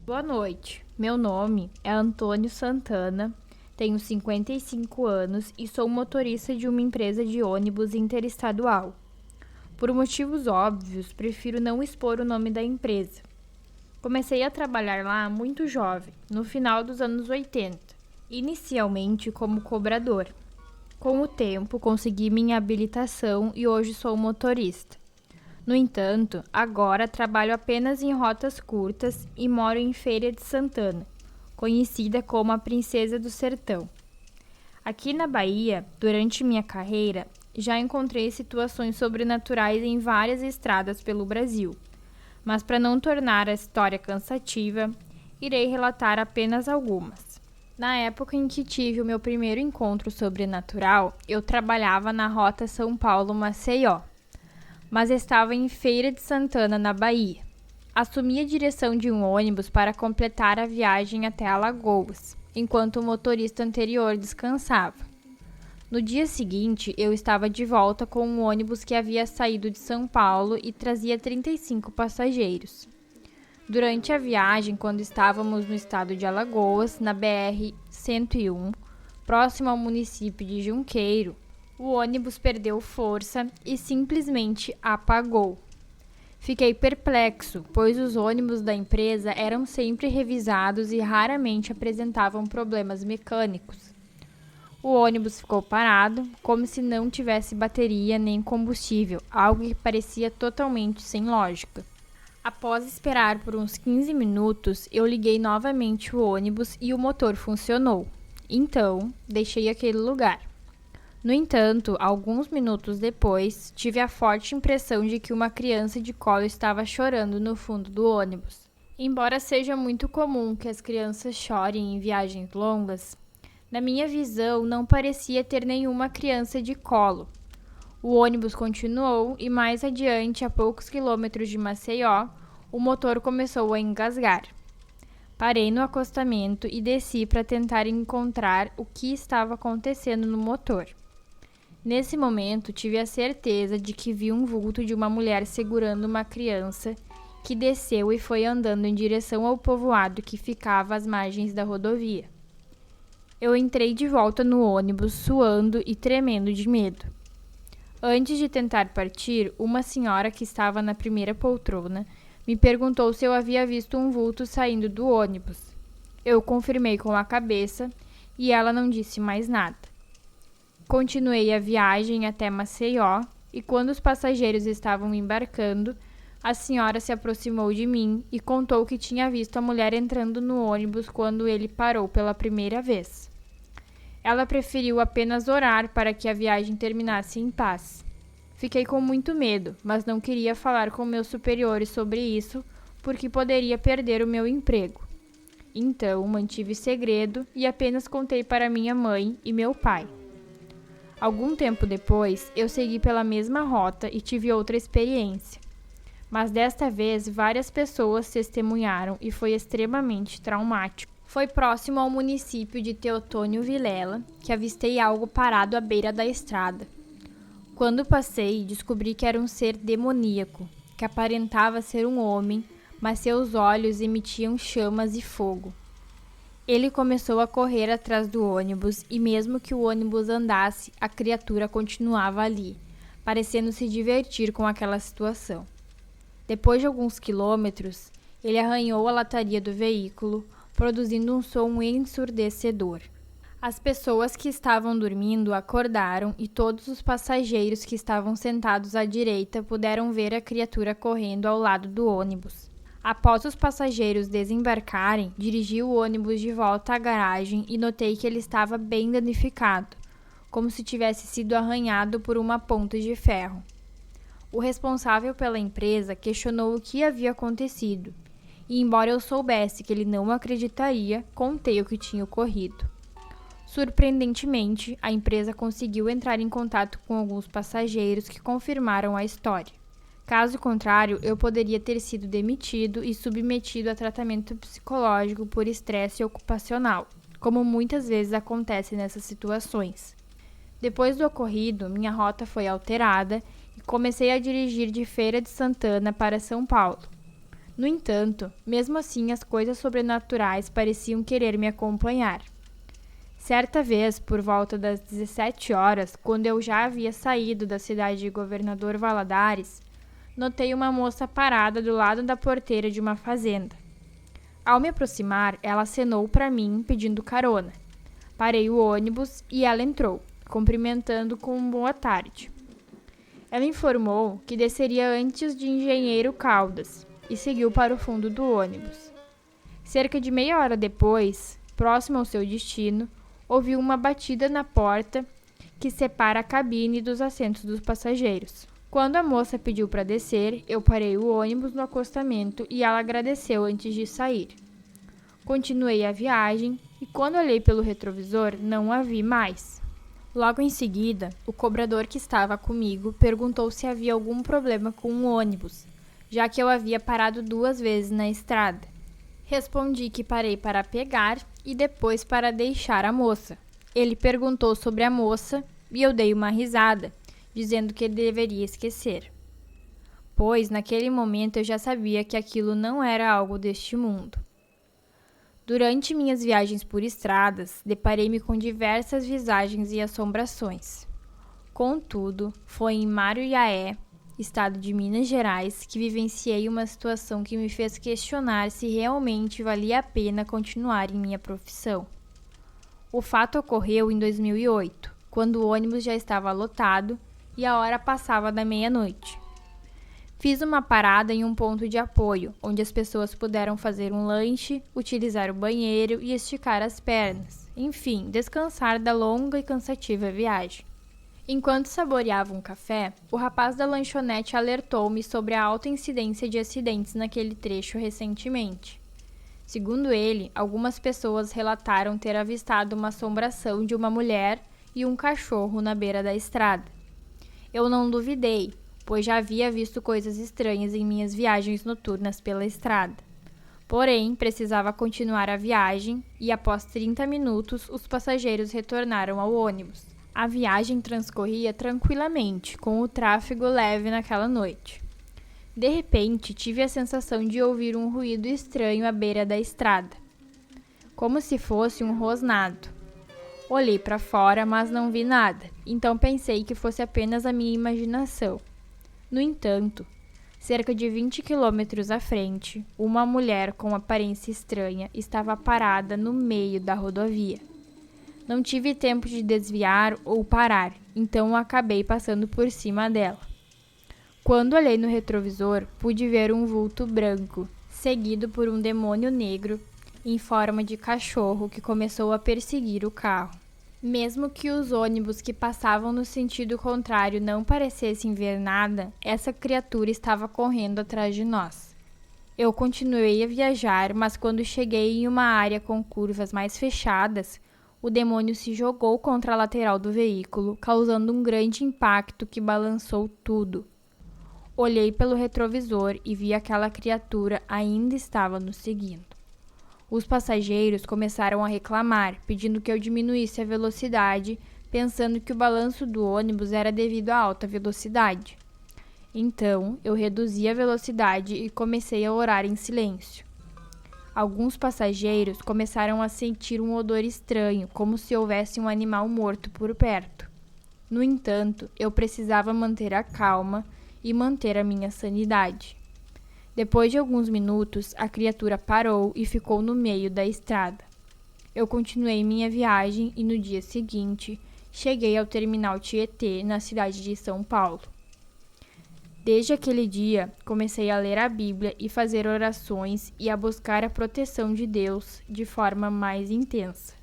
Boa noite, meu nome é Antônio Santana, tenho 55 anos e sou motorista de uma empresa de ônibus interestadual. Por motivos óbvios, prefiro não expor o nome da empresa. Comecei a trabalhar lá muito jovem, no final dos anos 80, inicialmente como cobrador. Com o tempo, consegui minha habilitação e hoje sou motorista. No entanto, agora trabalho apenas em rotas curtas e moro em Feira de Santana, conhecida como a Princesa do Sertão. Aqui na Bahia, durante minha carreira, já encontrei situações sobrenaturais em várias estradas pelo Brasil, mas para não tornar a história cansativa, irei relatar apenas algumas. Na época em que tive o meu primeiro encontro sobrenatural, eu trabalhava na rota São Paulo-Maceió, mas estava em Feira de Santana, na Bahia. Assumi a direção de um ônibus para completar a viagem até Alagoas, enquanto o motorista anterior descansava. No dia seguinte, eu estava de volta com um ônibus que havia saído de São Paulo e trazia 35 passageiros. Durante a viagem, quando estávamos no estado de Alagoas, na BR-101, próximo ao município de Junqueiro, o ônibus perdeu força e simplesmente apagou. Fiquei perplexo, pois os ônibus da empresa eram sempre revisados e raramente apresentavam problemas mecânicos. O ônibus ficou parado, como se não tivesse bateria nem combustível, algo que parecia totalmente sem lógica. Após esperar por uns 15 minutos, eu liguei novamente o ônibus e o motor funcionou. Então, deixei aquele lugar. No entanto, alguns minutos depois, tive a forte impressão de que uma criança de colo estava chorando no fundo do ônibus. Embora seja muito comum que as crianças chorem em viagens longas, na minha visão não parecia ter nenhuma criança de colo. O ônibus continuou e mais adiante, a poucos quilômetros de Maceió, o motor começou a engasgar. Parei no acostamento e desci para tentar encontrar o que estava acontecendo no motor. Nesse momento, tive a certeza de que vi um vulto de uma mulher segurando uma criança que desceu e foi andando em direção ao povoado que ficava às margens da rodovia. Eu entrei de volta no ônibus, suando e tremendo de medo. Antes de tentar partir, uma senhora que estava na primeira poltrona me perguntou se eu havia visto um vulto saindo do ônibus. Eu confirmei com a cabeça e ela não disse mais nada. Continuei a viagem até Maceió e quando os passageiros estavam embarcando, a senhora se aproximou de mim e contou que tinha visto a mulher entrando no ônibus quando ele parou pela primeira vez. Ela preferiu apenas orar para que a viagem terminasse em paz. Fiquei com muito medo, mas não queria falar com meus superiores sobre isso, porque poderia perder o meu emprego. Então, mantive segredo e apenas contei para minha mãe e meu pai. Algum tempo depois, eu segui pela mesma rota e tive outra experiência. Mas desta vez, várias pessoas testemunharam e foi extremamente traumático. Foi próximo ao município de Teotônio Vilela que avistei algo parado à beira da estrada. Quando passei, descobri que era um ser demoníaco, que aparentava ser um homem, mas seus olhos emitiam chamas e fogo. Ele começou a correr atrás do ônibus e mesmo que o ônibus andasse, a criatura continuava ali, parecendo se divertir com aquela situação. Depois de alguns quilômetros, ele arranhou a lataria do veículo, produzindo um som ensurdecedor. As pessoas que estavam dormindo acordaram e todos os passageiros que estavam sentados à direita puderam ver a criatura correndo ao lado do ônibus. Após os passageiros desembarcarem, dirigi o ônibus de volta à garagem e notei que ele estava bem danificado, como se tivesse sido arranhado por uma ponta de ferro. O responsável pela empresa questionou o que havia acontecido, e embora eu soubesse que ele não acreditaria, contei o que tinha ocorrido. Surpreendentemente, a empresa conseguiu entrar em contato com alguns passageiros que confirmaram a história. Caso contrário, eu poderia ter sido demitido e submetido a tratamento psicológico por estresse ocupacional, como muitas vezes acontece nessas situações. Depois do ocorrido, minha rota foi alterada e comecei a dirigir de Feira de Santana para São Paulo. No entanto, mesmo assim, as coisas sobrenaturais pareciam querer me acompanhar. Certa vez, por volta das 17 horas, quando eu já havia saído da cidade de Governador Valadares, notei uma moça parada do lado da porteira de uma fazenda. Ao me aproximar, ela acenou para mim, pedindo carona. Parei o ônibus e ela entrou, cumprimentando com boa tarde. Ela informou que desceria antes de Engenheiro Caldas e seguiu para o fundo do ônibus. Cerca de meia hora depois, próximo ao seu destino, ouviu uma batida na porta que separa a cabine dos assentos dos passageiros. Quando a moça pediu para descer, eu parei o ônibus no acostamento e ela agradeceu antes de sair. Continuei a viagem e quando olhei pelo retrovisor, não a vi mais. Logo em seguida, o cobrador que estava comigo perguntou se havia algum problema com o ônibus, já que eu havia parado 2 vezes na estrada. Respondi que parei para pegar e depois para deixar a moça. Ele perguntou sobre a moça e eu dei uma risada, dizendo que ele deveria esquecer. Pois, naquele momento, eu já sabia que aquilo não era algo deste mundo. Durante minhas viagens por estradas, deparei-me com diversas visagens e assombrações. Contudo, foi em Maruiaé, estado de Minas Gerais, que vivenciei uma situação que me fez questionar se realmente valia a pena continuar em minha profissão. O fato ocorreu em 2008, quando o ônibus já estava lotado e a hora passava da meia-noite. Fiz uma parada em um ponto de apoio, onde as pessoas puderam fazer um lanche, utilizar o banheiro e esticar as pernas, enfim, descansar da longa e cansativa viagem. Enquanto saboreava um café, o rapaz da lanchonete alertou-me sobre a alta incidência de acidentes naquele trecho recentemente. Segundo ele, algumas pessoas relataram ter avistado uma assombração de uma mulher e um cachorro na beira da estrada. Eu não duvidei, pois já havia visto coisas estranhas em minhas viagens noturnas pela estrada. Porém, precisava continuar a viagem e, após 30 minutos, os passageiros retornaram ao ônibus. A viagem transcorria tranquilamente, com o tráfego leve naquela noite. De repente, tive a sensação de ouvir um ruído estranho à beira da estrada, como se fosse um rosnado. Olhei para fora, mas não vi nada, então pensei que fosse apenas a minha imaginação. No entanto, cerca de 20 quilômetros à frente, uma mulher com aparência estranha estava parada no meio da rodovia. Não tive tempo de desviar ou parar, então acabei passando por cima dela. Quando olhei no retrovisor, pude ver um vulto branco, seguido por um demônio negro em forma de cachorro que começou a perseguir o carro. Mesmo que os ônibus que passavam no sentido contrário não parecessem ver nada, essa criatura estava correndo atrás de nós. Eu continuei a viajar, mas quando cheguei em uma área com curvas mais fechadas, o demônio se jogou contra a lateral do veículo, causando um grande impacto que balançou tudo. Olhei pelo retrovisor e vi aquela criatura ainda estava nos seguindo. Os passageiros começaram a reclamar, pedindo que eu diminuísse a velocidade, pensando que o balanço do ônibus era devido à alta velocidade. Então, eu reduzi a velocidade e comecei a orar em silêncio. Alguns passageiros começaram a sentir um odor estranho, como se houvesse um animal morto por perto. No entanto, eu precisava manter a calma e manter a minha sanidade. Depois de alguns minutos, a criatura parou e ficou no meio da estrada. Eu continuei minha viagem e no dia seguinte, cheguei ao terminal Tietê, na cidade de São Paulo. Desde aquele dia, comecei a ler a Bíblia e fazer orações e a buscar a proteção de Deus de forma mais intensa.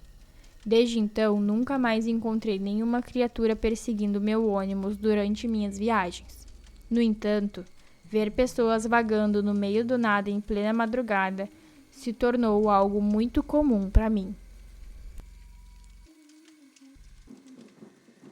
Desde então, nunca mais encontrei nenhuma criatura perseguindo meu ônibus durante minhas viagens. No entanto, ver pessoas vagando no meio do nada em plena madrugada se tornou algo muito comum para mim.